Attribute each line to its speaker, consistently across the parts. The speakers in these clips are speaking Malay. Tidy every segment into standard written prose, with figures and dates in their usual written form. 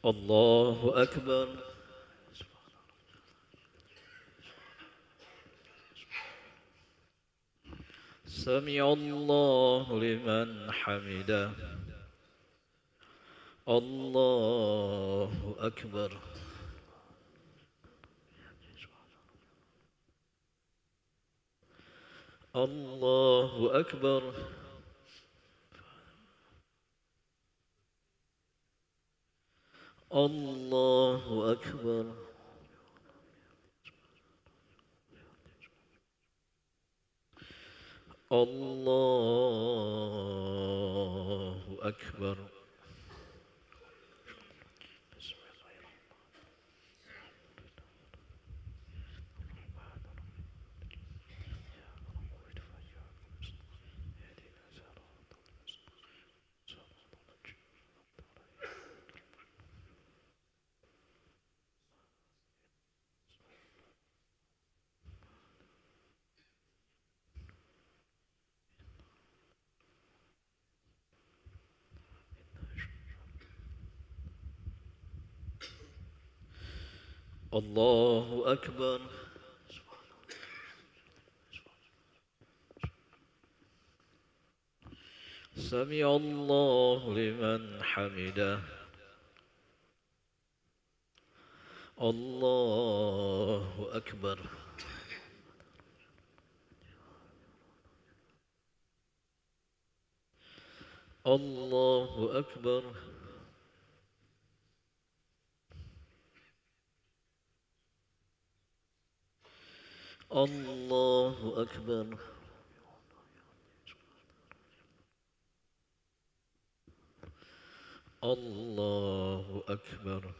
Speaker 1: الله أكبر. سمع الله لمن حمده. الله أكبر. الله أكبر. الله أكبر. الله أكبر. الله أكبر. سمع الله لمن حمده. الله أكبر. الله أكبر. الله أكبر. الله أكبر.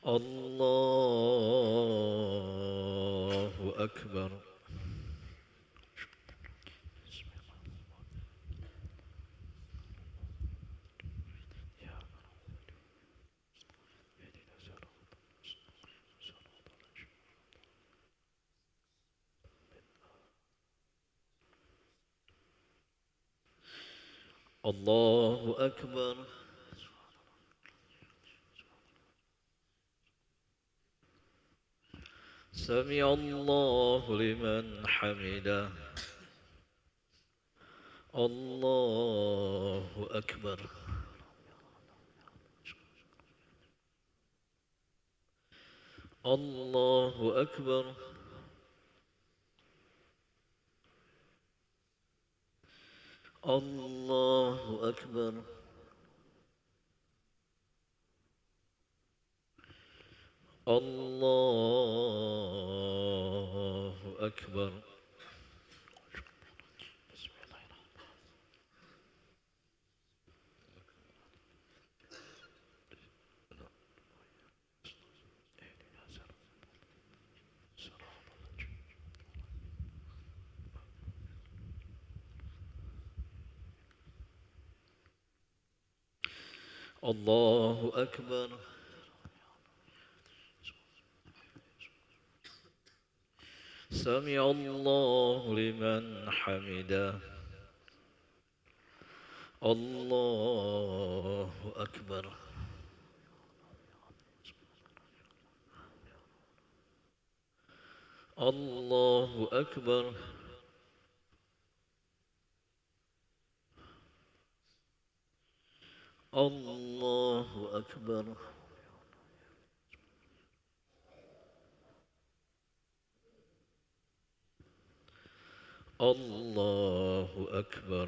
Speaker 1: الله أكبر. الله أكبر. سمع الله لمن حمده. الله أكبر. الله أكبر. الله أكبر. الله أكبر. الله أكبر. سمع الله لمن حمده. الله أكبر. الله أكبر. الله أكبر. الله أكبر.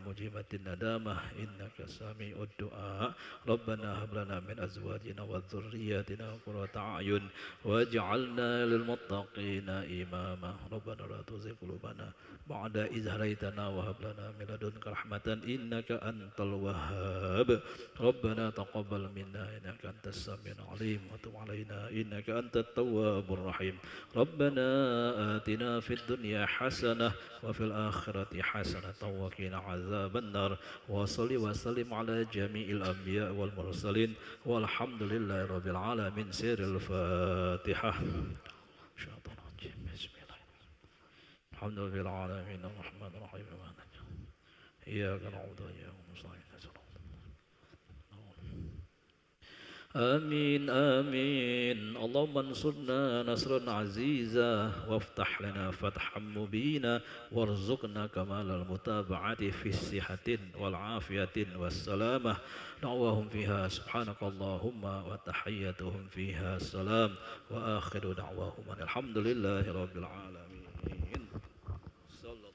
Speaker 1: مجيبة الندامة إنك سميع الدعاء ربنا هب لنا من أزواجنا وذرياتنا قرة أعين واجعلنا للمتقين إماما ربنا لا تزغ قلوبنا بعد إذ هديتنا وهب لنا من لدنك رحمة إنك أنت الوهاب ربنا تقبل منا إنك أنت السميع العليم وتب علينا إنك أنت التواب الرحيم ربنا آتنا في الدنيا حسنة وفي الآخرة حسنة وقنا عذاب النار وصل وسلم على جميع الأنبياء والمرسلين والحمد لله رب العالمين سير الفاتحة شيطان الرجيم بسم الله الحمد لله رب العالمين الرحمن الرحيم إياك نعبد وإياك نستعين آمين آمين اللهم انصرنا نصرا عزيزا وافتح لنا فتحا مبينا وارزقنا كمال المتابعة في الصحة والعافية والسلامة دعواهم فيها سبحانك اللهم وتحيتهم فيها السلام وآخر دعواهم الحمد لله رب العالمين صلى الله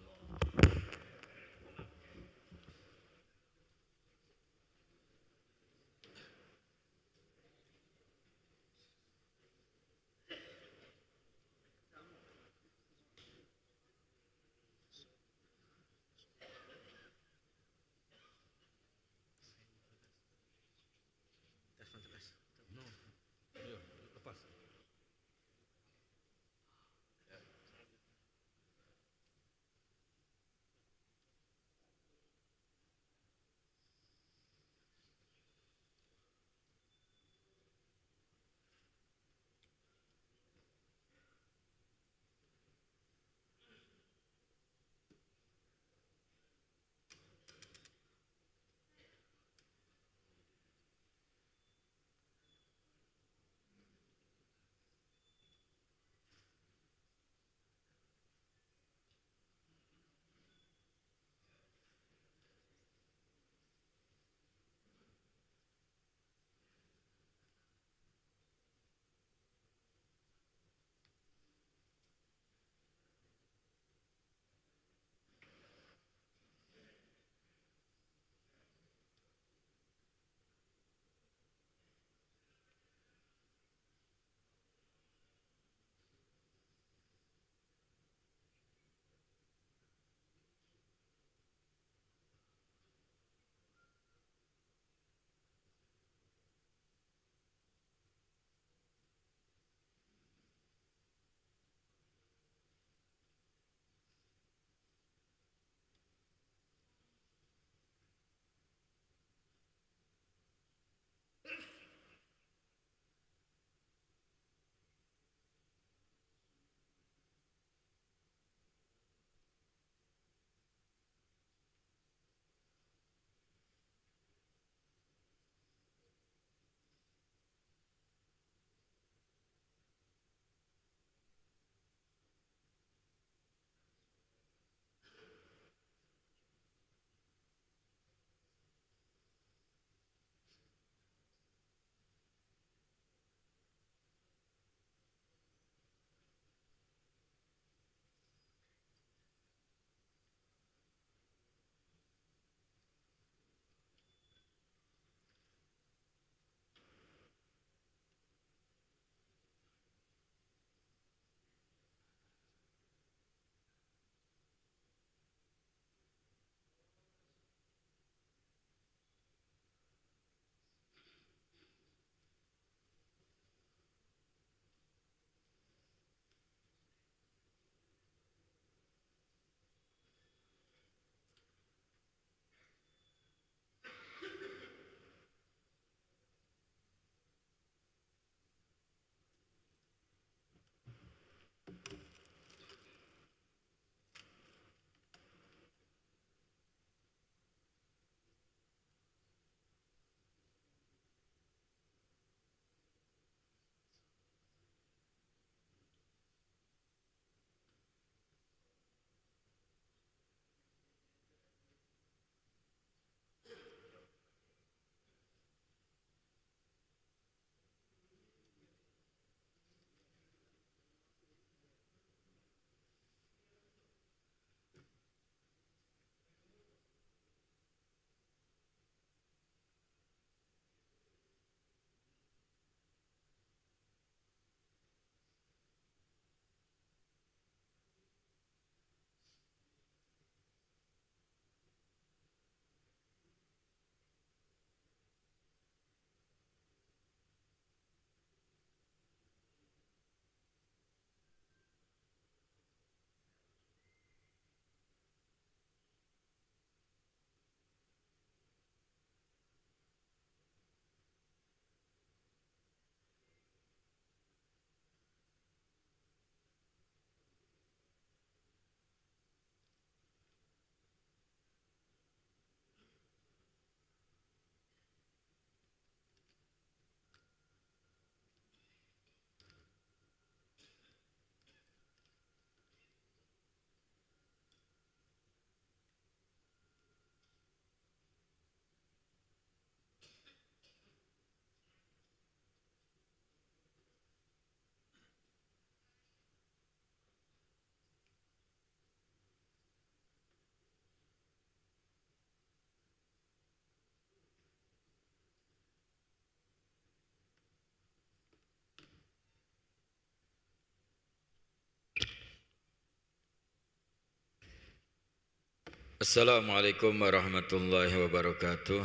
Speaker 2: Assalamualaikum warahmatullahi wabarakatuh.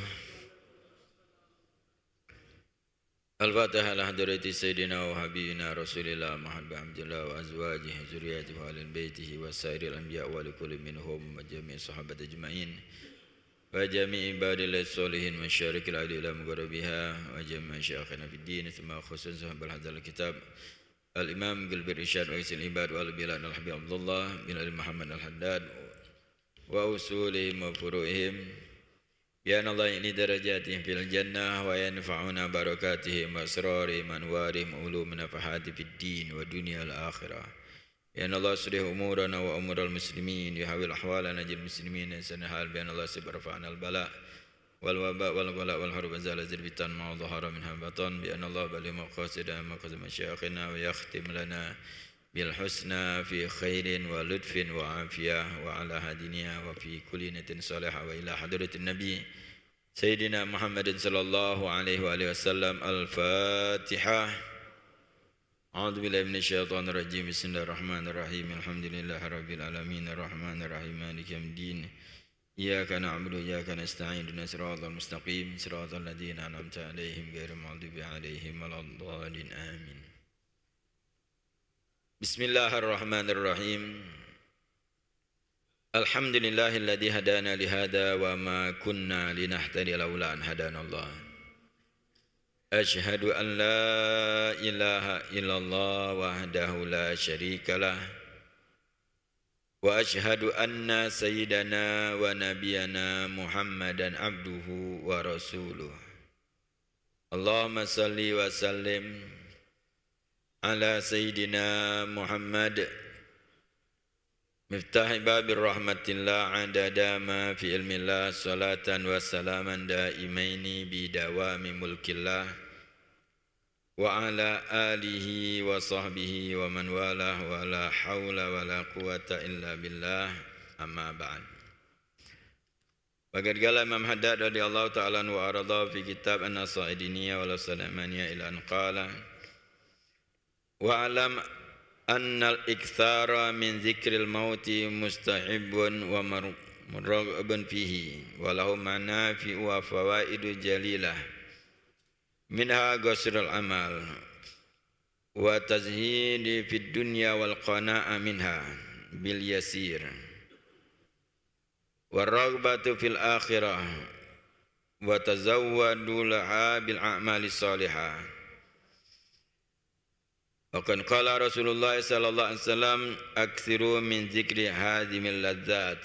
Speaker 2: Al-Fatihah ala hadrati Sayyidina wa Habibina Rasulillah Muhammad Abdullah wa azwajihi zuriyatihi wa alil baitihi wa sairil anbiya wa likulli minhum wa jami'i sahabat ajma'in wa jami'i ibadillahi sholihin wa syarikil adi ila mugharabiha wa jami'i syakhina fid din thumma khusus sahabat hadzal kitab Al-Imam Gilbir Isyad wa Isil Ibad wa al-Bilad al-Habib Abdullah bin Ali Muhammad al-Haddad wa usulihim wa furu'ihim ya Allah ini darajatihim fil jannah wa yanfa'una barakatihim wa asrarihim anwarihim ulum nafahati fid din wa dunya al-akhirah ya Allah surih umurana wa umural muslimin yahwil ahwalana jil muslimin sanahal bi Allah sibarfa'ana al-bala wal waba wal ghala wal harb zala zirbitan ma dhahara minha batan bi Allah bali maqasida maqasid masyayikhina wa yakhtim lana بالحسنى في خير ولطف وعافية وعلى هدينا وفي كل نية صالحة وإلى حضرة النبي سيدنا محمد صلى الله عليه وآله وسلم الفاتحة أعوذ بالله من الشيطان الرجيم بسم الله الرحمن الرحيم الحمد لله رب العالمين الرحمن الرحيم مالك يوم الدين إياك نعبد وإياك نستعين اهدنا الصراط المستقيم صراط الذين أنعمت عليهم غير المغضوب عليهم ولا الضالين آمين Bismillahirrahmanirrahim. Alhamdulillahilladzi hadana lihada wa ma kunna linahtadiya laula an hadanallah. Asyhadu an la ilaha illallah wahdahu la syarikalah. Wa asyhadu anna sayyidana wa nabiyana Muhammadan abduhu wa rasuluh. Allahumma salli wa sallim ala Sayyidina Muhammad Miftahi babir rahmatillah adada ma fi ilmillah salatan wa salaman daimaini bidawami mulkillah wa ala alihi wa sahbihi wa man walah wa la hawla wa la quwata illa billah amma ba'd. Waqad qala Imam Haddad radhiyallahu ta'ala wa arada fi kitab an-nasaidiniyah wal salamaniyah ila an qala wa'alam annal ikthara min zikril mauti mustahibun wa muraghabun fihi walahu manafi'u wa fawaidu jalilah minha ghusrul amal wa tazhidi fid dunya wal qana'a minha bil yasir wa raghbatu fil akhirah wa tazawwadu laha bil a'mali salihah. Waqad qala Rasulullah sallallahu alaihi wasallam aktsiru min dzikri hadimil ladzat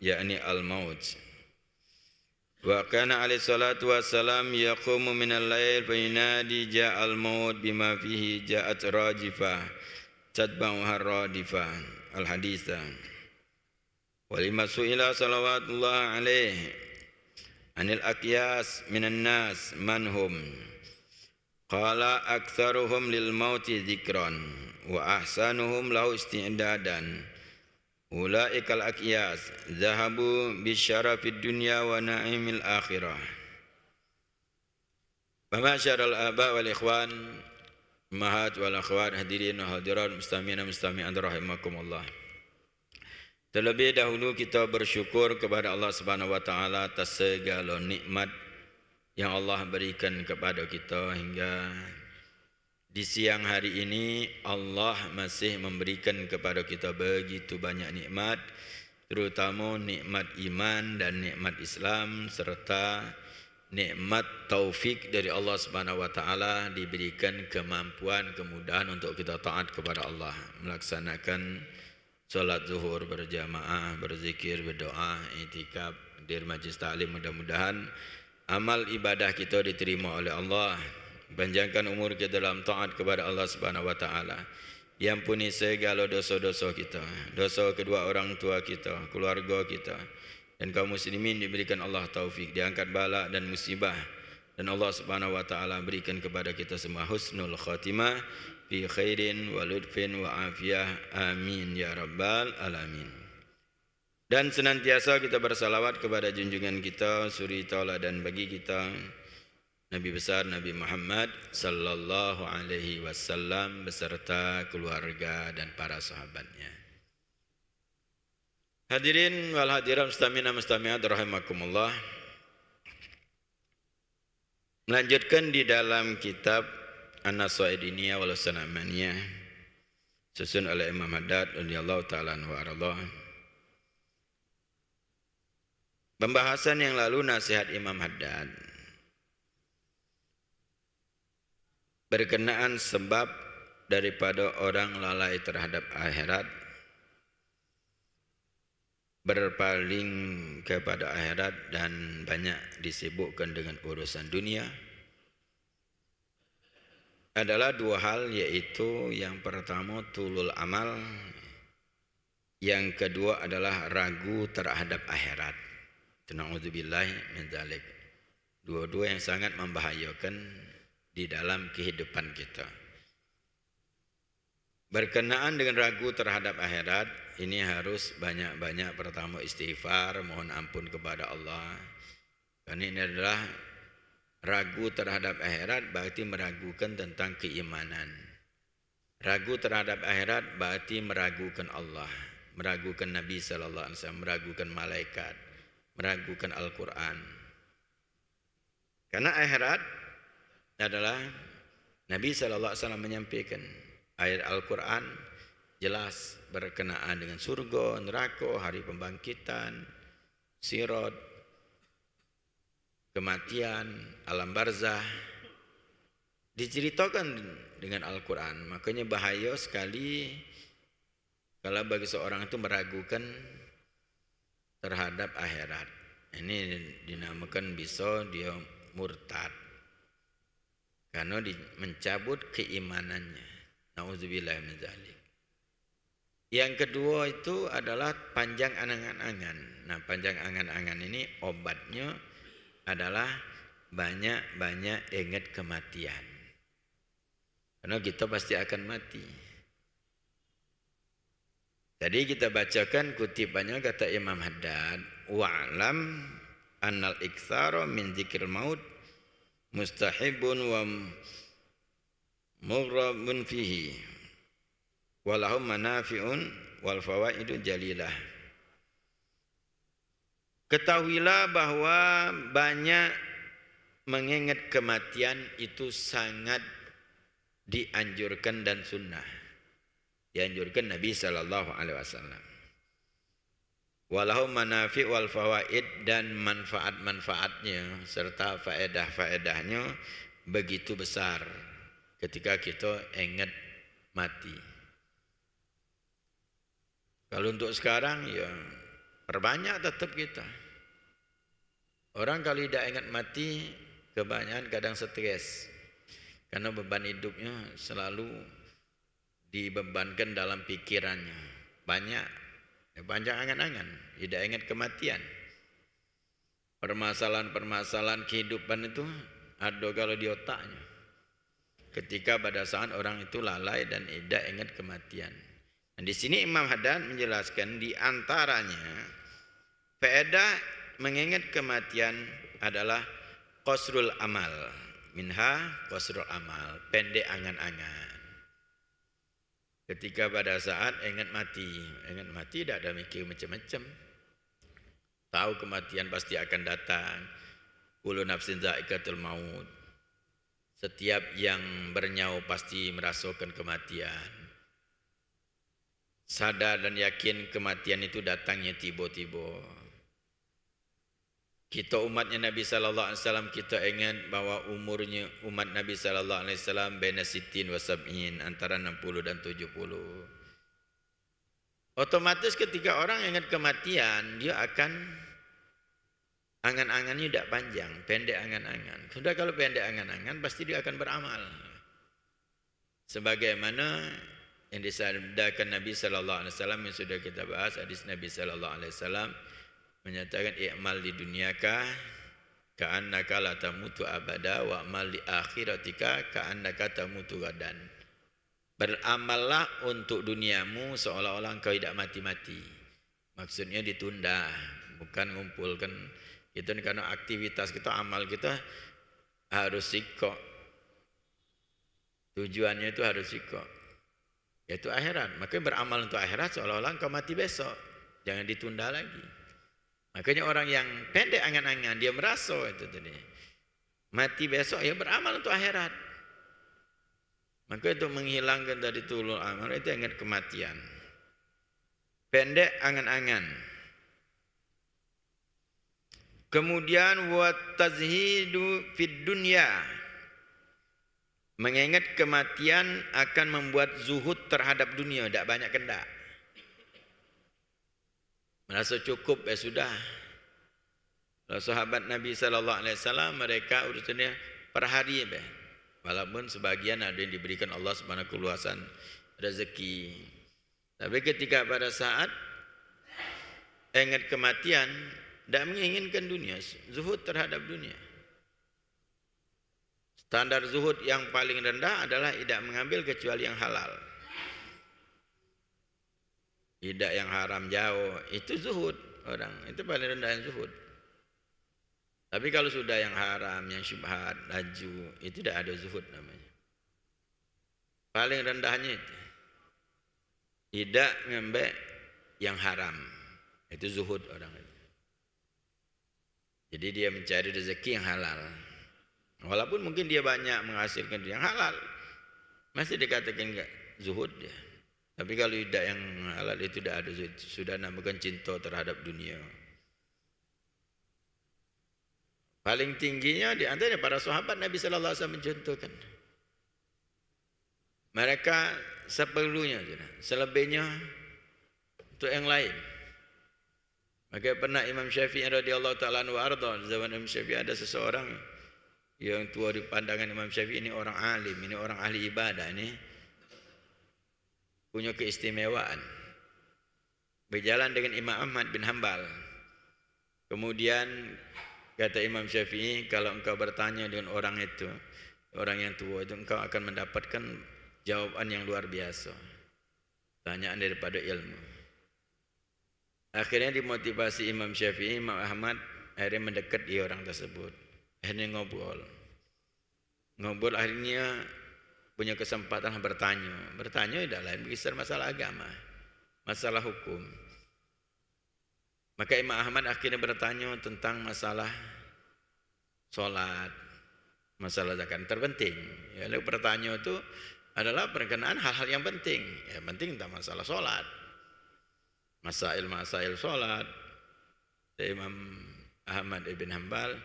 Speaker 2: yakni al-maut. Wa kana alaihi salatu wassalam yaqumu minal lail fa yunadi ja'al maut bima fihi ja'at rajifah tadba'uha radifah al-haditsa. Wa lima su'ila salawatullah alaihi anil aqyas minan nas manhum qala aktsaruhum lil mauti dzikran wa ahsanuhum lahu isti'dadan ulaikal aqyas zahabu bisyarafid dunya wa na'imil akhirah. Masyarul aba wal ikhwan mahat wal akhwat hadirin wa hadirat mustami'in mustami'at rahimakumullah. Terlebih dahulu kita bersyukur kepada Allah Subhanahu wa taala atas segala nikmat yang Allah berikan kepada kita hingga di siang hari ini Allah masih memberikan kepada kita begitu banyak nikmat, terutama nikmat iman dan nikmat Islam serta nikmat taufik dari Allah Subhanahu wa taala diberikan kemampuan kemudahan untuk kita taat kepada Allah, melaksanakan salat zuhur berjamaah, berzikir, berdoa, i'tikaf, hadir majlis taklim. Mudah-mudahan amal ibadah kita diterima oleh Allah. Panjangkan umur kita dalam taat kepada Allah Subhanahu wa taala. Ampuni segala dosa-dosa kita, dosa kedua orang tua kita, keluarga kita, dan kaum muslimin diberikan Allah taufik, diangkat bala dan musibah, dan Allah Subhanahu wa taala berikan kepada kita semua husnul khatimah fi khairin wa lutfin wa afiyah. Amin ya rabbal alamin. Dan senantiasa kita bersalawat kepada junjungan kita, suri tauladan bagi kita, Nabi besar Nabi Muhammad sallallahu alaihi wasallam beserta keluarga dan para sahabatnya. Hadirin wal hadirat mustamina mustamiat rahimakumullah. Melanjutkan di dalam kitab An-Nasaidiniyah wal Sanamaniyah susun oleh Imam Haddad radhiyallahu taala anhu arda. Pembahasan yang lalu nasihat Imam Haddad berkenaan sebab daripada orang lalai terhadap akhirat, berpaling kepada akhirat dan banyak disibukkan dengan urusan dunia adalah dua hal, yaitu yang pertama tulul amal, yang kedua adalah ragu terhadap akhirat. Na'udzubillahi min dzalik. Dua-dua yang sangat membahayakan di dalam kehidupan kita. Berkenaan dengan ragu terhadap akhirat, ini harus banyak-banyak pertama istighfar, mohon ampun kepada Allah. Karena ini adalah ragu terhadap akhirat berarti meragukan tentang keimanan. Ragu terhadap akhirat berarti meragukan Allah, meragukan Nabi sallallahu alaihi wasallam, meragukan malaikat, meragukan Al-Quran. Karena akhirat adalah Nabi sallallahu alaihi wasallam menyampaikan ayat Al-Quran jelas berkenaan dengan surga, neraka, hari pembangkitan, sirat, kematian, alam barzah, diceritakan dengan Al-Quran. Makanya bahaya sekali kalau bagi seorang itu meragukan terhadap akhirat. Ini dinamakan bisa dia murtad karena mencabut keimanannya. Nauzubillah min dzalik. Yang kedua itu adalah panjang angan-angan. Nah, panjang angan-angan ini obatnya adalah banyak-banyak ingat kematian. Karena kita pasti akan mati. Tadi kita bacakan kutipannya, kata Imam Haddad, wa'lam annal iktsara min dzikril maut mustahibun wa mughrabun fihi walahum manafi'un wal fawaidu jalilah. Ketahuilah bahwa banyak mengingat kematian itu sangat dianjurkan dan sunnah. Dianjurkan Nabi sallallahu alaihi wasallam. Walahum manafi' wal fawaid, dan manfaat-manfaatnya serta faedah-faedahnya begitu besar ketika kita ingat mati. Kalau untuk sekarang ya perbanyak tetap kita. Orang kalau tidak ingat mati kebanyakan kadang stres. Karena beban hidupnya selalu dibebankan dalam pikirannya. Banyak angan-angan, tidak ingat kematian. Permasalahan-permasalahan kehidupan itu ada kalau di otaknya. Ketika pada saat orang itu lalai dan tidak ingat kematian. Dan di sini Imam Haddad menjelaskan di antaranya faedah mengingat kematian adalah qasrul amal. Minha qasrul amal, pendek angan-angan. Ketika pada saat ingat mati tidak ada mikir macam-macam. Tahu kematian pasti akan datang. Kullu nafsin dha'iqatul maut. Setiap yang bernyawa pasti merasakan kematian. Sadar dan yakin kematian itu datangnya tiba-tiba. Kita umatnya Nabi sallallahu alaihi wasallam, kita ingat bahwa umurnya umat Nabi sallallahu alaihi wasallam baina sittin wa sab'in, antara 60 dan 70. Otomatis ketika orang ingat kematian, dia akan angan-angannya tidak panjang, pendek angan-angan. Sudah kalau pendek angan-angan pasti dia akan beramal. Sebagaimana yang disabdakan Nabi sallallahu alaihi wasallam yang sudah kita bahas, hadis Nabi sallallahu alaihi wasallam menyatakan i'mal di dunyaka ka'annaka la tamutu abada wa amal di akhiratika ka'annaka tamutu gadan. Beramallah untuk duniamu seolah-olah engkau tidak mati-mati. Maksudnya ditunda, bukan ngumpulkan. Itu karena aktivitas kita, amal kita harus sikok. Tujuannya itu harus sikok, yaitu akhirat. Makanya beramal untuk akhirat seolah-olah engkau mati besok. jangan ditunda lagi. Makanya orang yang pendek angan-angan, dia merasa itu tadi, mati besok ya beramal untuk akhirat. Maka itu menghilangkan dari tulul amal itu ingat kematian. Pendek angan-angan. Kemudian wa tazhidu fid dunya. Mengingat kematian akan membuat zuhud terhadap dunia, tidak banyak kendak. Merasa cukup ya sudah. Kalau sahabat Nabi sallallahu alaihi wasallam mereka urusannya per hari ya. Walaupun sebagian ada yang diberikan Allah Subhanahu keluasan rezeki. Tapi ketika pada saat ingat kematian, tidak menginginkan dunia, zuhud terhadap dunia. Standar zuhud yang paling rendah adalah tidak mengambil kecuali yang halal. Tidak yang haram jauh, itu zuhud orang, itu paling rendah yang zuhud. Tapi kalau sudah yang haram, yang syubhat, laju, itu tidak ada zuhud namanya. Paling rendahnya itu. Tidak mengambil yang haram, itu zuhud orang itu. Jadi dia mencari rezeki yang halal. Walaupun mungkin dia banyak menghasilkan yang halal, masih dikatakan enggak zuhud dia. Tapi kalau tidak yang halal itu tidak ada zuhud, sudah namakan cinta terhadap dunia. Paling tingginya di antara para sahabat Nabi sallallahu alaihi wasallam mencontohkan. Mereka seperlunya, selebihnya untuk yang lain. Maka pernah Imam Syafi'i radhiyallahu taala anhu arda, zaman Imam Syafi'i ada seseorang yang tua di pandangan Imam Syafi'i, ini orang alim, ini orang ahli ibadah, ini punya keistimewaan. Berjalan dengan Imam Ahmad bin Hanbal. Kemudian kata Imam Syafi'i, kalau engkau bertanya dengan orang itu, orang yang tua itu, engkau akan mendapatkan jawaban yang luar biasa. Tanyaan daripada ilmu. Akhirnya dimotivasi Imam Syafi'i, Imam Ahmad akhirnya mendekat di orang tersebut. Akhirnya ngobrol. Ngobrol akhirnya punya kesempatan bertanya. Bertanya tidak lain berkisar masalah agama, masalah hukum. Maka Imam Ahmad akhirnya bertanya tentang masalah sholat, masalah zakat terpenting. Ya, lalu pertanyaan itu adalah berkenaan hal-hal yang penting. Ya, penting tentang masalah sholat, masail sholat. Imam Ahmad ibn Hanbal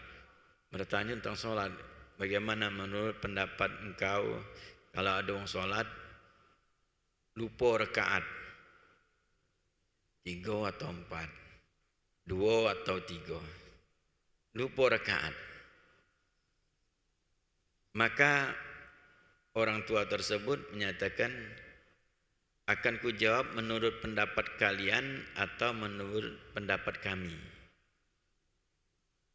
Speaker 2: bertanya tentang sholat. Bagaimana menurut pendapat engkau kalau ada orang sholat lupa rakaat 3 atau 4, 2 atau 3, lupa rakaat. Maka orang tua tersebut menyatakan, akan ku jawab menurut pendapat kalian atau menurut pendapat kami.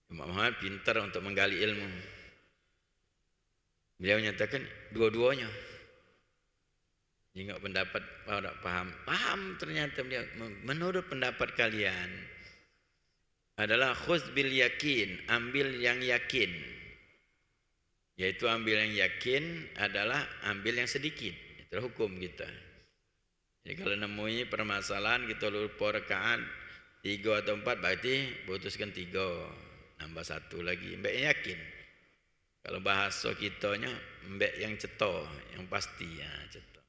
Speaker 2: Imam Muhammad pintar untuk menggali ilmu. Beliau menyatakan dua-duanya. Jika pendapat tidak paham ternyata beliau menurut pendapat kalian adalah khuz bil yakin, ambil yang yakin. Yaitu ambil yang yakin adalah ambil yang sedikit. Itu hukum kita. Jadi kalau nemui permasalahan kita lupa rakaat 3 atau 4, berarti putuskan 3. Nambah 1 lagi, mbak yang yakin. Kalau bahasa kitanya mbak yang ceto, yang pasti ya ceto.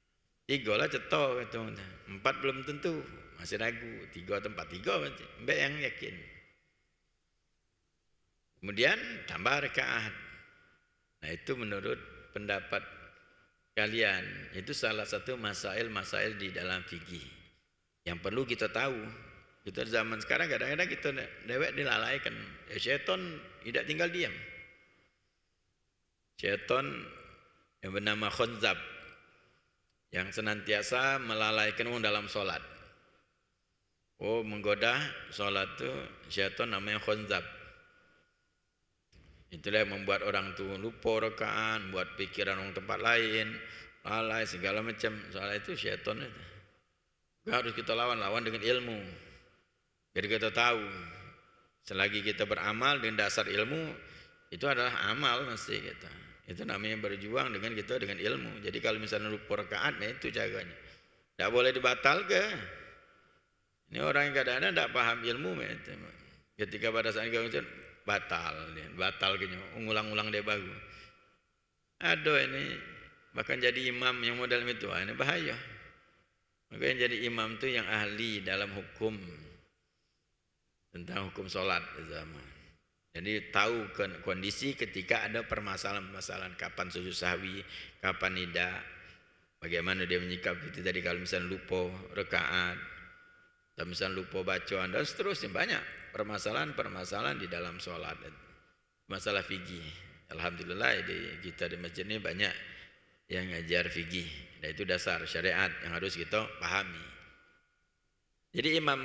Speaker 2: 3 lah ceto, 4 belum tentu, masih ragu. 3 atau 4, 3 berarti mbak yang yakin. Kemudian tambah rakaat. Nah itu menurut pendapat kalian. Itu salah satu masail-masail di dalam fikih yang perlu kita tahu. Kita zaman sekarang kadang-kadang kita dewek dilalaikan. Ya, syaitan tidak tinggal diam. Syaitan yang bernama khunzab yang senantiasa melalaikan orang dalam sholat. Oh, menggoda sholat itu syaitan namanya khunzab. Itulah yang membuat orang itu lupa rakaat, buat pikiran orang tempat lain, lalai segala macam. Soal itu syaitan itu. Harus kita lawan dengan ilmu. Jadi kita tahu, selagi kita beramal dengan dasar ilmu, itu adalah amal mesti kita. Itu namanya berjuang dengan kita dengan ilmu. Jadi kalau misalnya lupa rakaat, nah itu caranya. Tidak boleh dibatalkan. Ini orang yang kadang-kadang tidak paham ilmu. Ketika pada saat itu batal kayaknya, ngulang-ulang dia baru. Aduh ini bahkan jadi imam yang modal itu, ini bahaya. Maka yang jadi imam itu yang ahli dalam hukum tentang hukum sholat di zaman. Jadi tahu kondisi ketika ada permasalahan-permasalahan, kapan sujud sahwi, kapan tidak, bagaimana dia menyikapi itu tadi kalau misalnya lupa rakaat, atau misalnya lupa bacaan dan seterusnya, banyak permasalahan-permasalahan di dalam sholat, masalah fikih. Alhamdulillah kita di masjid ini banyak yang ngajar fikih, dan itu dasar syariat yang harus kita pahami. Jadi Imam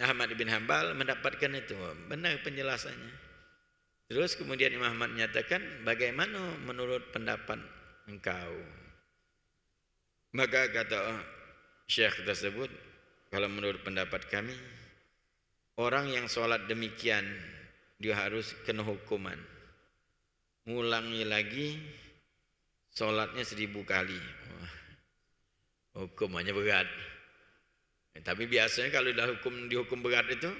Speaker 2: Ahmad bin Hanbal mendapatkan itu, benar penjelasannya. Terus kemudian Imam Ahmad menyatakan, bagaimana menurut pendapat engkau? Maka kata Syekh tersebut, kalau menurut pendapat kami, orang yang sholat demikian dia harus kena hukuman, ngulangi lagi sholatnya 1000 kali. Hukumannya berat. Tapi biasanya kalau dihukum berat itu,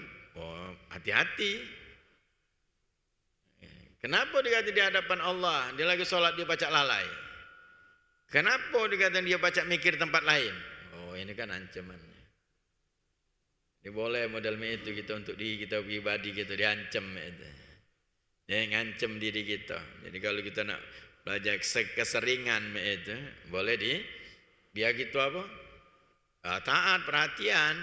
Speaker 2: hati-hati. Kenapa dikata di hadapan Allah, dia lagi sholat dia baca lalai? Kenapa dikata dia baca mikir tempat lain? Ini kan ancamannya. Ini boleh model itu kita untuk diri kita pribadi kita diancam itu. Dia ngancam diri kita. Jadi kalau kita nak belajar keseringan itu, boleh biar gitu apa? Taat, perhatian.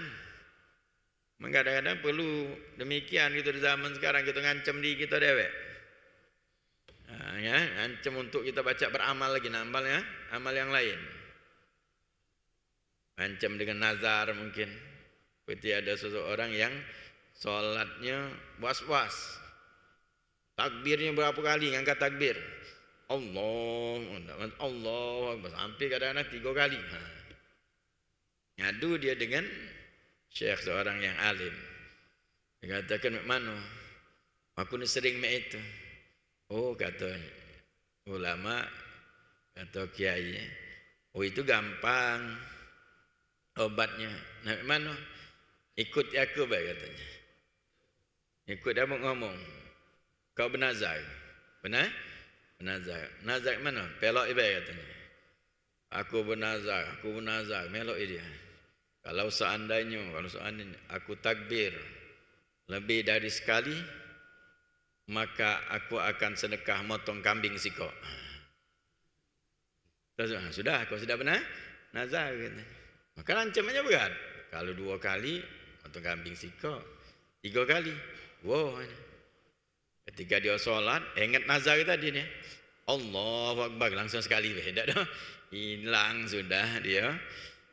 Speaker 2: Kadang-kadang perlu demikian gitu di zaman sekarang kita ngancam diri kita dewek. Ngancam untuk kita baca beramal lagi, nambal ya, amal yang lain. Ngancam dengan nazar mungkin. Seperti ada seseorang yang sholatnya was-was, takbirnya berapa kali, ngangkat takbir, Allah sampai kadang-kadang 3 kali. Ngadu dia dengan syekh seorang yang alim. Dia katakan, mana? Aku ni sering itu. Kata ulama, kata kiai, itu gampang obatnya. Nah, mana? Ikut aku baik katanya. Ikut dia ngomong. Kau bernazar. Benar? Bernazar. Nazar mana? Pelok ibarat katanya. Aku bernazar. Melok dia. Kalau seandainya aku takbir lebih dari sekali, maka aku akan sedekah motong kambing siko. Sudah, aku sudah benar nazar katanya. Maka ancamannya berat. Kalau 2 kali motong kambing siko, 3 kali. Ketika dia sholat, ingat nazar tadi nih. Allahu Akbar, langsung sekali beda dah. Hilang sudah dia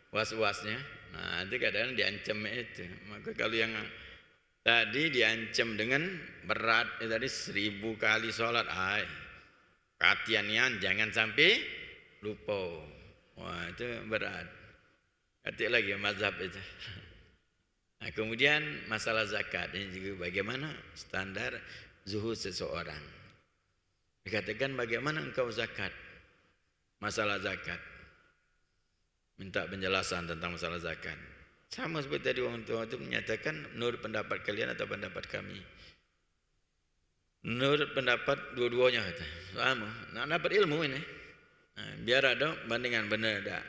Speaker 2: was-wasnya. Nah, itu kadang diancam itu. Maka kalau yang tadi diancam dengan berat, tadi 1000 kali sholat, perhatiannya jangan sampai lupa. Itu berat. Hati lagi mazhab itu. Nah, kemudian masalah zakat ini juga bagaimana standar zuhud seseorang. Dikatakan bagaimana engkau zakat? Masalah zakat. Minta penjelasan tentang masalah zakat. Sama seperti tadi orang tua itu menyatakan menurut pendapat kalian atau pendapat kami. Menurut pendapat dua-duanya sama. Nah, dapat ilmu ini. Nah, biar ada bandingan benar tak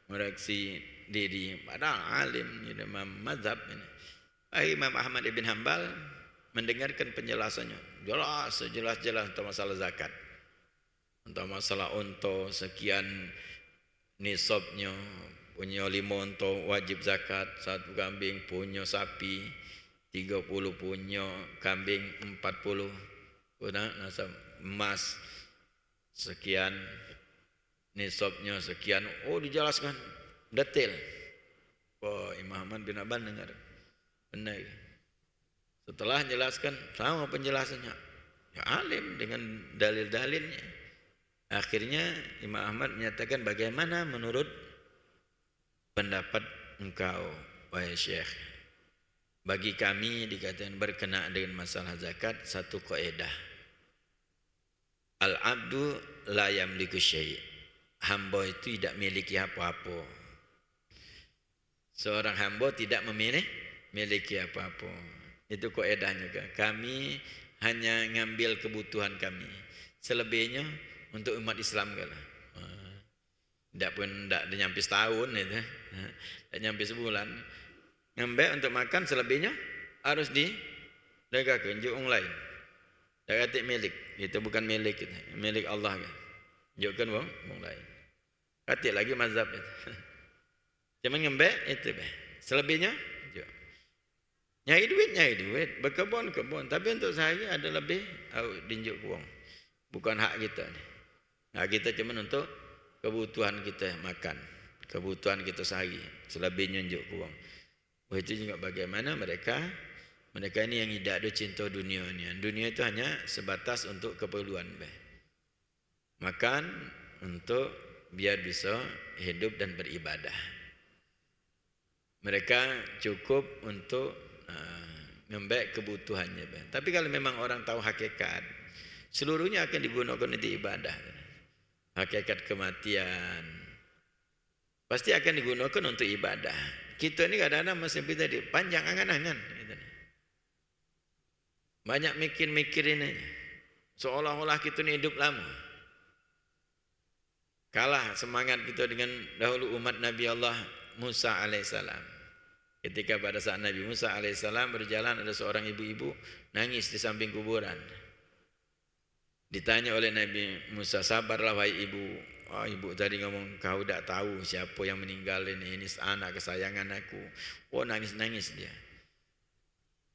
Speaker 2: mereaksi diri padahal alim imam mazhab ini. Imam Ahmad bin Hanbal mendengarkan penjelasannya jelas-jelas tentang masalah zakat, tentang masalah unta sekian nisabnya, punya 5 unta wajib zakat, 1 kambing, punya sapi 30, punya kambing 40, punya nasab emas sekian, nisabnya sekian. Dijelaskan detail. Imam Ahmad bin Hanbal dengar benar. Setelah jelaskan sama penjelasannya, ya alim dengan dalil-dalilnya. Akhirnya Imam Ahmad menyatakan bagaimana menurut pendapat engkau wahai Syekh. Bagi kami dikatakan berkenaan dengan masalah zakat satu kaidah. Al-abdu la yamliku syai'. Hamba itu tidak memiliki apa-apa. Seorang hamba tidak miliki apa-apa. Itu kaedahnya kan. Kami hanya ngambil kebutuhan kami. Selebihnya untuk umat Islam kan. Tidak pun tidak nyampe setahun itu. Tidak nyampe sebulan. Ngambil untuk makan, selebihnya harus didagangkan ke orang lain. Tak kata milik. Itu bukan milik kita. Milik Allah kan. Jauhkan orang lain. Kata lagi mazhab itu. Cuma ngambil itu. Selebihnya nyari duit, berkebun. Tapi untuk sehari ada lebih dinjuk uang. Bukan hak kita. Hak kita cuma untuk kebutuhan kita makan, kebutuhan kita sehari. Selebihnya njuk uang. Begitu juga bagaimana mereka ini yang tidak ada cinta dunia ni. Dunia itu hanya sebatas untuk keperluan. Makan untuk biar bisa hidup dan beribadah. Mereka cukup untuk ngambil kebutuhannya. Tapi kalau memang orang tahu hakikat, seluruhnya akan digunakan untuk ibadah. Hakikat kematian pasti akan digunakan untuk ibadah. Kita ini kadang-kadang masih bisa panjang angan-angan. Banyak mikir-mikir ini. Seolah-olah kita ini hidup lama. Kalah semangat kita dengan dahulu umat Nabi Allah Musa alaihissalam. Ketika pada saat Nabi Musa alaihissalam berjalan, ada seorang ibu-ibu nangis di samping kuburan. Ditanya oleh Nabi Musa, sabarlah wahai ibu. Oh, ibu tadi ngomong kau tak tahu siapa yang meninggal ini anak kesayangan aku. Oh, nangis-nangis dia.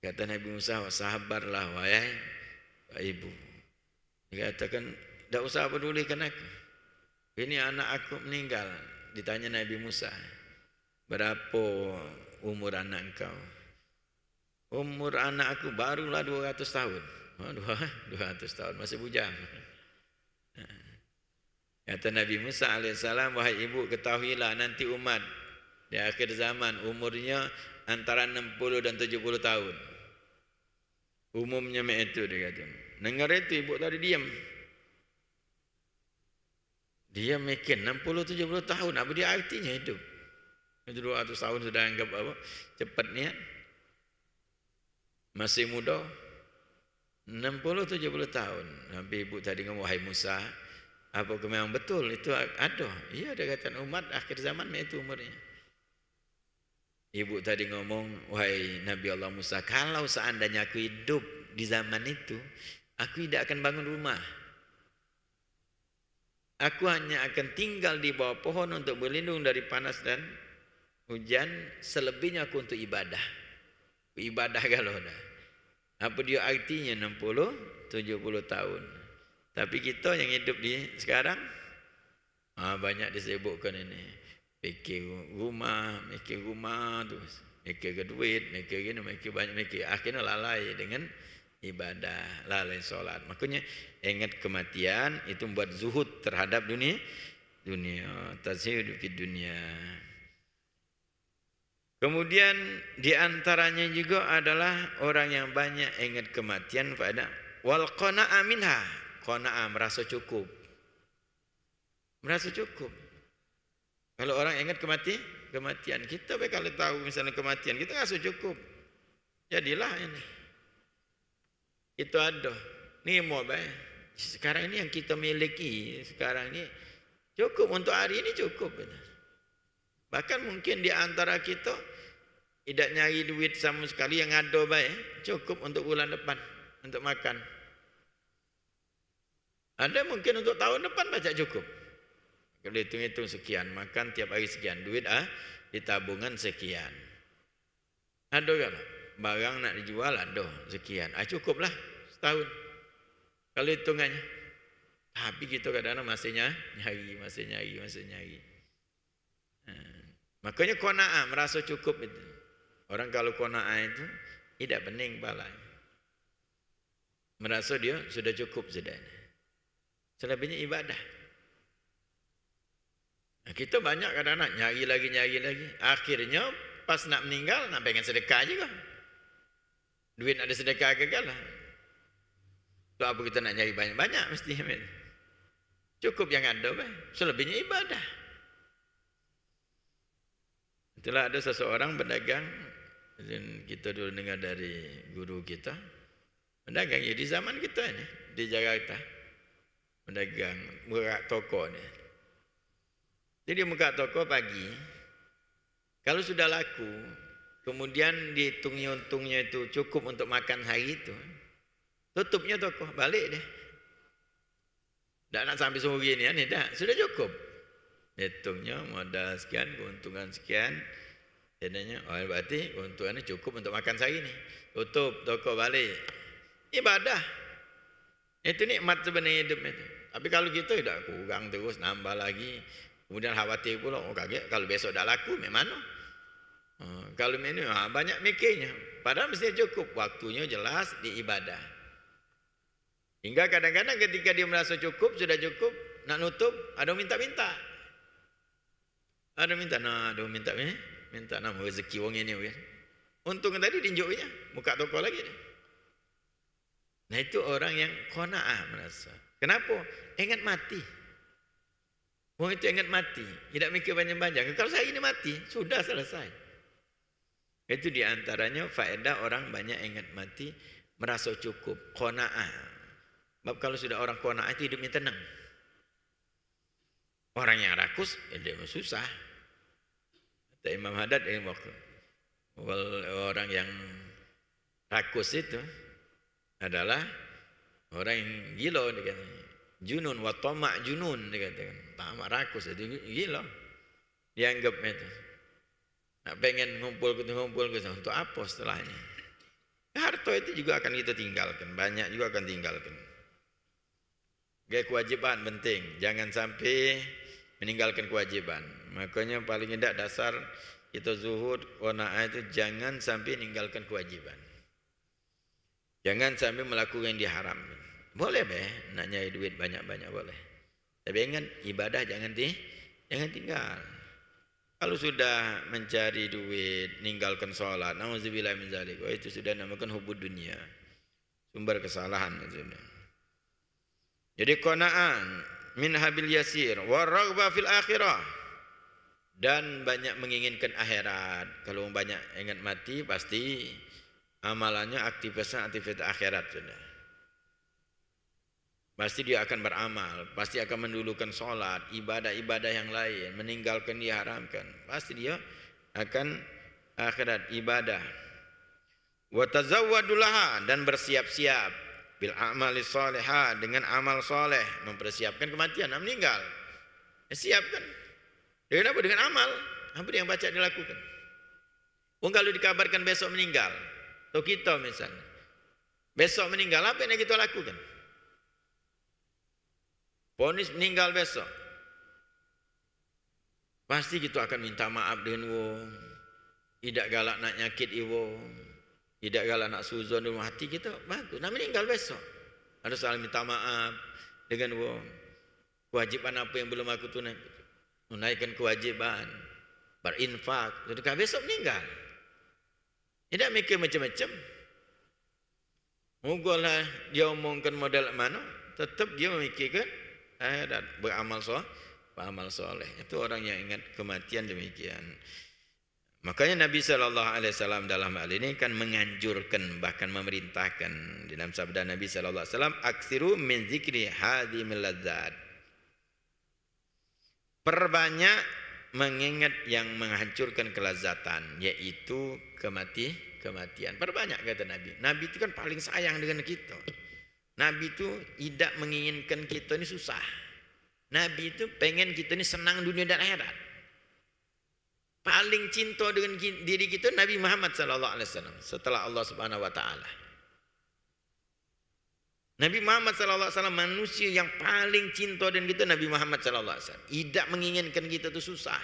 Speaker 2: Kata Nabi Musa, sabarlah wahai ibu. Dia katakan, tak usah pedulikan aku. Ini anak aku meninggal. Ditanya Nabi Musa, berapa umur anak engkau? Umur anak aku barulah 200 tahun. 200 tahun, masih bujang. Kata Nabi Musa alaihissalam, wahai ibu ketahuilah nanti umat di akhir zaman umurnya antara 60 dan 70 tahun. Umumnya itu dia kata. Dengar itu ibu tadi diam. Dia mikir 60-70 tahun, apa dia artinya hidup? Itu 200 tahun sudah anggap apa? Cepat niat. Masih muda. 60-70 tahun. Sampai ibu tadi ngomong, wahai Musa, apakah memang betul itu ada? Iya, ada kata umat akhir zaman itu umurnya. Ibu tadi ngomong, wahai Nabi Allah Musa, kalau seandainya aku hidup di zaman itu, aku tidak akan bangun rumah. Aku hanya akan tinggal di bawah pohon untuk berlindung dari panas dan hujan. Selebihnya aku untuk ibadah. Ibadah kalau dah. Apa dia artinya 60-70 tahun. Tapi kita yang hidup di sekarang banyak disebutkan ini. Mikir rumah terus. Mikir ke duit, mikir gini, mikir banyak mikir. Akhirnya lalai dengan ibadah, lalai solat. Makanya ingat kematian itu membuat zuhud terhadap dunia. Tazhid di dunia. Kemudian di antaranya juga adalah orang yang banyak ingat kematian pada wal qana'a minha. Qana'a merasa cukup. Merasa cukup. Kalau orang ingat kematian, kita kalau tahu misalnya kematian, kita rasa cukup. Jadilah ini. Itu ada. Ni mau baik. Sekarang ini yang kita miliki, sekarang ini cukup untuk hari ini cukup. Bahkan mungkin di antara kita tidak nyari duit sama sekali, yang ada baik cukup untuk bulan depan untuk makan. Ada mungkin untuk tahun depan baca cukup. Kalau hitung-hitung sekian, makan tiap hari sekian, duit di tabungan sekian. Ada kan? Barang nak dijual ada sekian. Cukuplah setahun. Kalau hitungannya. Tapi kita kadang-kadang masih nyari. Makanya qanaah merasa cukup itu. Orang kalau qanaah itu tidak pening balanya. Merasa dia sudah cukup sudah. Selebihnya ibadah. Nah, kita banyak kadang-kadang nyari lagi. Akhirnya pas nak meninggal nak pengen sedekah juga. Duit ada sedekah gagal lah. Itu apa kita nak nyari banyak-banyak mesti. Cukup yang ada baik. Selebihnya ibadah. Itulah ada seseorang berdagang Dan kita dulu dengar dari guru kita, pedagang ya di zaman kita ini di Jakarta, pedagang buka toko ni. Jadi buka toko pagi, kalau sudah laku, kemudian dihitungnya untungnya itu cukup untuk makan hari itu, tutupnya toko, balik deh. Tak nak sampai sore ni, dah sudah cukup. Hitungnya modal sekian, keuntungan sekian. Jadinya, berarti keuntungannya cukup untuk makan sehari ni. Tutup toko balik. Ibadah. Itu nikmat sebenarnya hidup itu. Tapi kalau kita tidak kurang terus, nambah lagi. Kemudian khawatir pula, kaget kalau besok dah laku, memang mana? Kalau ini banyak mikirnya. Padahal mesti cukup. Waktunya jelas di ibadah. Hingga kadang-kadang ketika dia merasa cukup, sudah cukup, nak nutup, ada minta-minta. Ada minta nama rezeki orang ini. Untung tadi dinjuknya, buka toko lagi dia. Nah itu orang yang qanaah merasa. Kenapa? Ingat mati. Orang itu ingat mati, tidak mikir banyak-banyak. Kalau saya ini mati, sudah selesai. Itu diantaranya faedah orang banyak ingat mati, merasa cukup, qanaah. Sebab kalau sudah orang qanaah itu hidupnya tenang. Orang yang rakus, dia susah. Kata Imam Haddad, orang yang rakus itu adalah orang yang gila, dia kata. Junun wa tamak junun, dia katakan. Tamak rakus itu gila. Dia anggap itu. Nak pengen ngumpul untuk apa setelahnya? Harta itu juga akan kita tinggalkan, banyak juga akan tinggalkan. Gaya kewajiban penting, jangan sampai meninggalkan kewajiban. Makanya paling tidak dasar kita zuhud, qanaah itu jangan sampai meninggalkan kewajiban. Jangan sampai melakukan yang diharamkan. Boleh nak nyari duit banyak-banyak boleh. Tapi ingat ibadah jangan tinggal. Kalau sudah mencari duit, ninggalkan sholat, nauzubillah min zalik, itu sudah namakan hubud dunia. Sumber kesalahan sudah. Jadi qanaah min habil yasir wa raghbah fil akhirah, dan banyak menginginkan akhirat. Kalau banyak ingat mati pasti amalannya aktivitas akhirat sudah. Pasti dia akan beramal, pasti akan mendulukan sholat, ibadah-ibadah yang lain, meninggalkan diharamkan. Pasti dia akan akhirat ibadah. Wa tazawwadu laha, dan bersiap-siap bil amali shalihah, dengan amal soleh, mempersiapkan kematian, nak meninggal. Siapkan. Dengan apa? Dengan amal. Apa yang baca dilakukan. Kalau dikabarkan besok meninggal, atau kita misalnya, besok meninggal, apa yang kita lakukan? Ponis meninggal besok, pasti kita akan minta maaf dengan wong, tidak galak nak nyakit wong, tidak galak nak suzon dalam hati kita, bagus. Nak meninggal besok, ada saling minta maaf dengan wong. Kewajiban apa yang belum aku tunaikan kewajiban, berinfak, ketika besok meninggal. Tidak mikir macam-macam. Mogalah dia omongkan model mana, tetap dia memikirkan dan beramal soleh. Itu orang yang ingat kematian demikian. Makanya Nabi SAW dalam hal ini kan menganjurkan, bahkan memerintahkan dalam sabda Nabi SAW, aksiru min zikri hadhimil ladzat. Perbanyak mengingat yang menghancurkan kelazatan, yaitu kematian. Perbanyak kata Nabi. Nabi itu kan paling sayang dengan kita. Nabi itu tidak menginginkan kita ini susah. Nabi itu pengen kita ini senang dunia dan akhirat. Paling cinta dengan diri kita Nabi Muhammad SAW setelah Allah Subhanahu Wa Taala. Nabi Muhammad SAW manusia yang paling cinta dengan kita Nabi Muhammad SAW. Tidak menginginkan kita itu susah.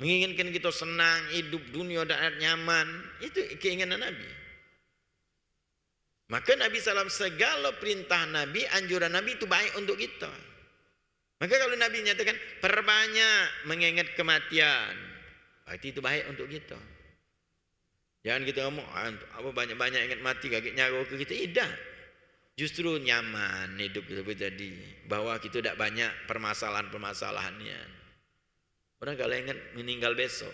Speaker 2: Menginginkan kita senang, hidup dunia dan akhirat nyaman. Itu keinginan Nabi. Maka Nabi SAW segala perintah Nabi, anjuran Nabi itu baik untuk kita. Maka kalau Nabi nyatakan perbanyak mengingat kematian, berarti itu baik untuk kita. Jangan kita ngomong apa banyak-banyak ingat mati kaget nyawa ke kita. Tidak. Justru nyaman hidup kita jadi bahwa kita tidak banyak permasalahan-permasalahannya. Orang kalau ingat meninggal besok,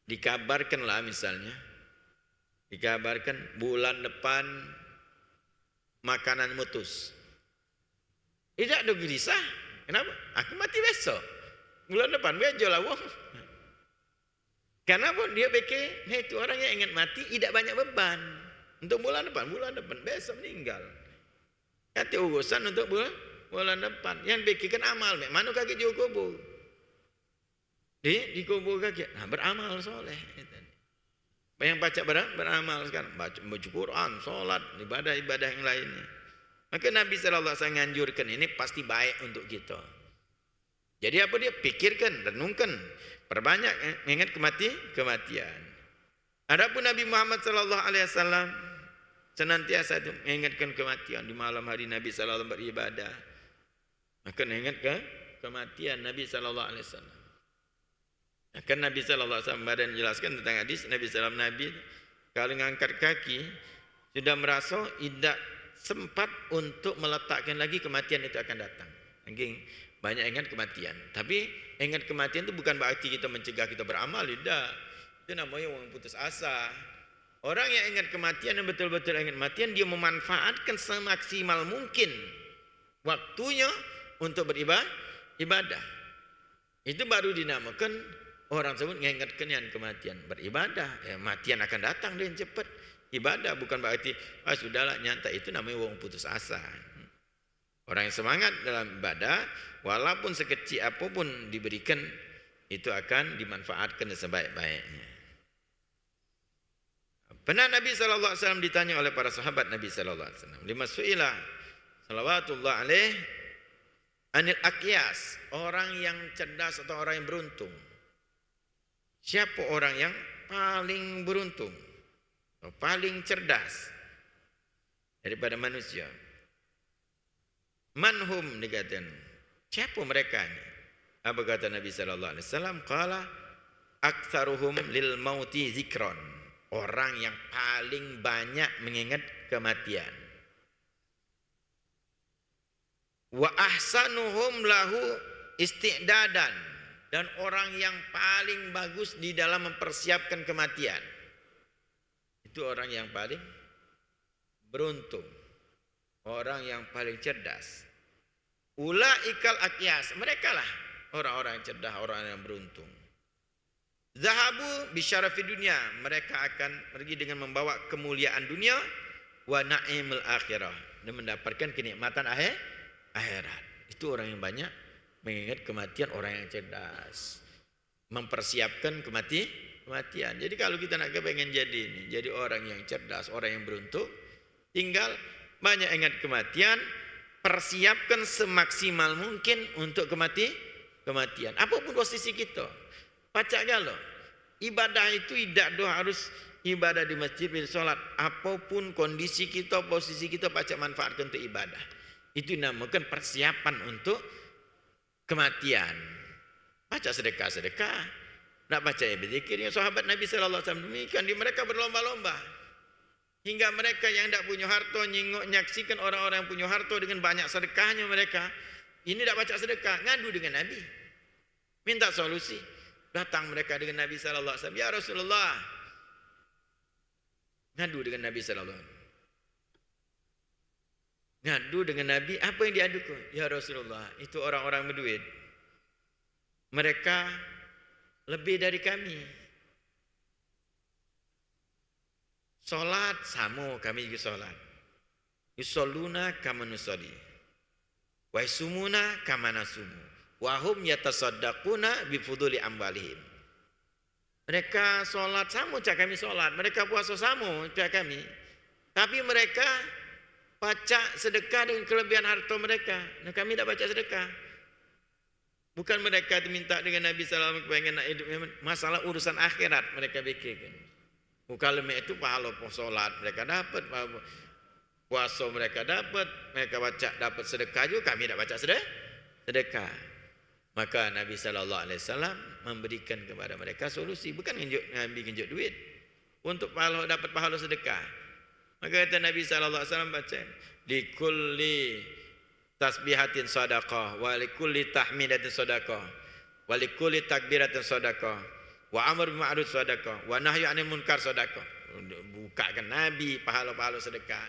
Speaker 2: dikabarkanlah misalnya, dikabarkan bulan depan makanan mutus. Tidak ada gelisah. Kenapa? Aku mati besok. Bulan depan bejo lah wong. Kenapa dia pikir, itu orang yang ingat mati tidak banyak beban. Untuk bulan depan besok meninggal. Kata urusan untuk bulan depan. Yang pikirkan amal, mana kaki jauh kubur. Di kubur kaki, nah beramal soleh. Yang baca beramal sekarang, baca Quran, solat, ibadah-ibadah yang lainnya. Maka Nabi SAW menganjurkan ini pasti baik untuk kita. Jadi apa dia? Pikirkan, renungkan, perbanyak ingat kematian. Adapun Nabi Muhammad SAW senantiasa itu mengingatkan kematian. Di malam hari Nabi SAW beribadah, maka ingat kematian Nabi SAW. Kan Nabi SAW badan jelaskan tentang hadis Nabi SAW, Nabi kalau mengangkat kaki sudah merasa tidak sempat untuk meletakkan lagi, kematian itu akan datang. Mungkin banyak ingat kematian, tapi ingat kematian itu bukan berarti kita mencegah kita beramal, tidak. Itu namanya orang putus asa. Orang yang ingat kematian dan betul-betul ingat kematian, dia memanfaatkan semaksimal mungkin waktunya untuk beribadah. Itu baru dinamakan orang tersebut mengingatkan yang kematian. Beribadah, matian akan datang dengan cepat. Ibadah bukan berarti sudahlah nyantai, itu namanya orang putus asa. Orang yang semangat dalam ibadah, walaupun sekecil apapun diberikan, itu akan dimanfaatkan sebaik-baiknya. Pernah Nabi SAW ditanya oleh para sahabat Nabi SAW, lima su'ilah salawatullah alaih anil aqyas, orang yang cerdas atau orang yang beruntung. Siapa orang yang paling beruntung atau paling cerdas daripada manusia? Manhum, dikatakan, siapa mereka ini? Apa kata Nabi sallallahu alaihi wasallam? Qala aktsaruhum lil mauti zikron, orang yang paling banyak mengingat kematian. Wa ahsanuhum lahu isti'dadan, dan orang yang paling bagus di dalam mempersiapkan kematian. Itu orang yang paling beruntung, orang yang paling cerdas. Ulaikal aqyas, mereka lah orang-orang yang cerdas, orang yang beruntung. Zahabu bisyarafi dunia, mereka akan pergi dengan membawa kemuliaan dunia, wa na'imul akhirah, dan mendapatkan kenikmatan akhirat. Itu orang yang banyak mengingat kematian, orang yang cerdas, mempersiapkan kematian. Jadi kalau kita nak kepengen jadi orang yang cerdas, orang yang beruntung, tinggal banyak ingat kematian, persiapkan semaksimal mungkin untuk kematian. Apapun posisi kita, pacak galau. Ibadah itu tidak harus ibadah di masjid, di solat. Apapun kondisi kita, posisi kita, pacak manfaatkan untuk ibadah. Itu namakan persiapan untuk kematian. Baca sedekah. Nak baca berzikirnya sahabat Nabi sallallahu alaihi wasallam demikian, di mereka berlomba-lomba. Hingga mereka yang tidak punya harta menyaksikan orang-orang yang punya harta dengan banyak sedekahnya mereka. Ini tidak baca sedekah, ngadu dengan Nabi. Minta solusi. Datang mereka dengan Nabi sallallahu alaihi wasallam, "Ya Rasulullah." Ngadu dengan Nabi sallallahu alaihi wasallam. Ngadu dengan Nabi, apa yang diadukan? Ya Rasulullah, itu orang-orang berduit. Mereka lebih dari kami. Solat sama, kami juga solat. Yusalluna kama nusalli. Wa yasumuna kama nasumu. Wa hum yatasaddaquna bi fuduli amwalihim. Mereka solat sama cak kami solat. Mereka puasa sama cak kami. Tapi mereka baca sedekah dengan kelebihan harta mereka. Nah, kami tak baca sedekah. Bukan mereka diminta dengan Nabi SAW pengen nak hidup, masalah urusan akhirat mereka fikirkan. Bukan itu pahala solat mereka dapat, puasa mereka dapat, mereka baca dapat sedekah juga, kami tak baca sedekah. Maka Nabi SAW memberikan kepada mereka solusi, bukan Nabi nginjuk duit untuk dapat pahala sedekah. Maka kata Nabi SAW baca, likulli tasbihatin sadaqah, wa likulli tahmidatin sadaqah, wa likulli takbiratin sadaqah, Wa amr bil ma'ruf sedekah, wa nahyu 'anil munkar sedekah. Bukakan Nabi pahala-pahala sedekah.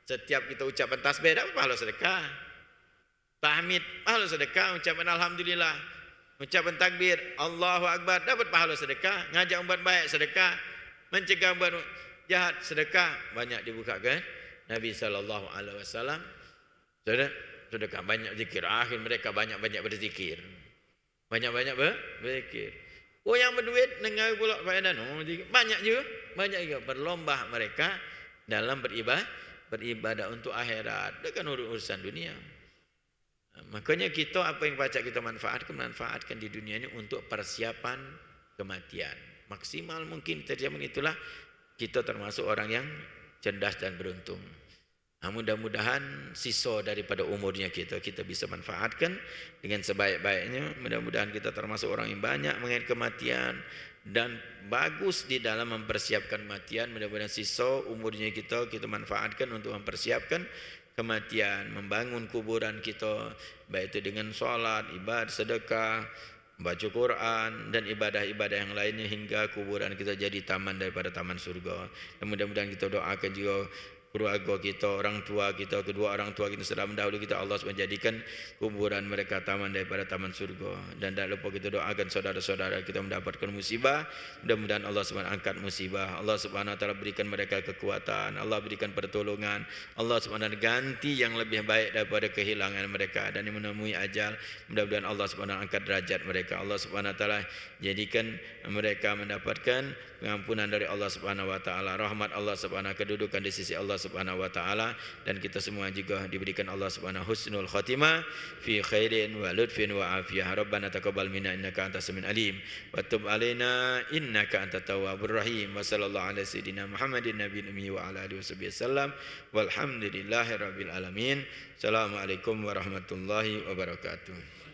Speaker 2: Setiap kita ucapan tasbih dapat pahala sedekah. Tahmid pahala sedekah, ucapan alhamdulillah, ucapan takbir, Allahu akbar dapat pahala sedekah, ngajak umat baik sedekah, mencegah umat jahat sedekah, banyak dibukakan Nabi sallallahu alaihi wasallam. Sedekah banyak zikir, akhir mereka banyak-banyak berzikir. Banyak-banyak berzikir. Oh yang berduit dengar pula faedah banyak juga berlomba mereka dalam beribadah untuk akhirat, bukan urusan dunia. Makanya kita apa yang baca kita manfaatkan di dunia ini untuk persiapan kematian. Maksimal mungkin terjamin, itulah kita termasuk orang yang cerdas dan beruntung. Mudah-mudahan sisa daripada umurnya kita bisa manfaatkan dengan sebaik-baiknya. Mudah-mudahan kita termasuk orang yang banyak mengingat kematian dan bagus di dalam mempersiapkan kematian. Mudah-mudahan sisa umurnya kita manfaatkan untuk mempersiapkan kematian, membangun kuburan kita, baik itu dengan sholat, ibadah, sedekah, baca Quran dan ibadah-ibadah yang lainnya hingga kuburan kita jadi taman daripada taman surga. Dan mudah-mudahan kita doakan juga keluarga kita, orang tua kita, kedua orang tua kita sudah mendahului kita, Allah SWT menjadikan kuburan mereka taman daripada taman surga. Dan tak lupa kita doakan saudara-saudara kita mendapatkan musibah, mudah-mudahan Allah SWT angkat musibah, Allah SWT berikan mereka kekuatan, Allah berikan pertolongan, Allah SWT ganti yang lebih baik daripada kehilangan mereka. Dan yang menemui ajal, mudah-mudahan Allah SWT angkat derajat mereka, Allah SWT jadikan mereka mendapatkan pengampunan dari Allah Subhanahu wa taala, rahmat Allah Subhanahu, kedudukan di sisi Allah Subhanahu wa taala, dan kita semua juga diberikan Allah Subhanahu husnul khatimah fi khairin wa lutfin wa afiyah. Rabbana taqabbal minna innaka antas samiul alim wa tub alaina innaka antat tawwabur rahim. Wa sallallahu ala sayidina Muhammadin nabiyil ummi wa ala alihi wasallam walhamdulillahi rabbil alamin. Assalamualaikum warahmatullahi wabarakatuh.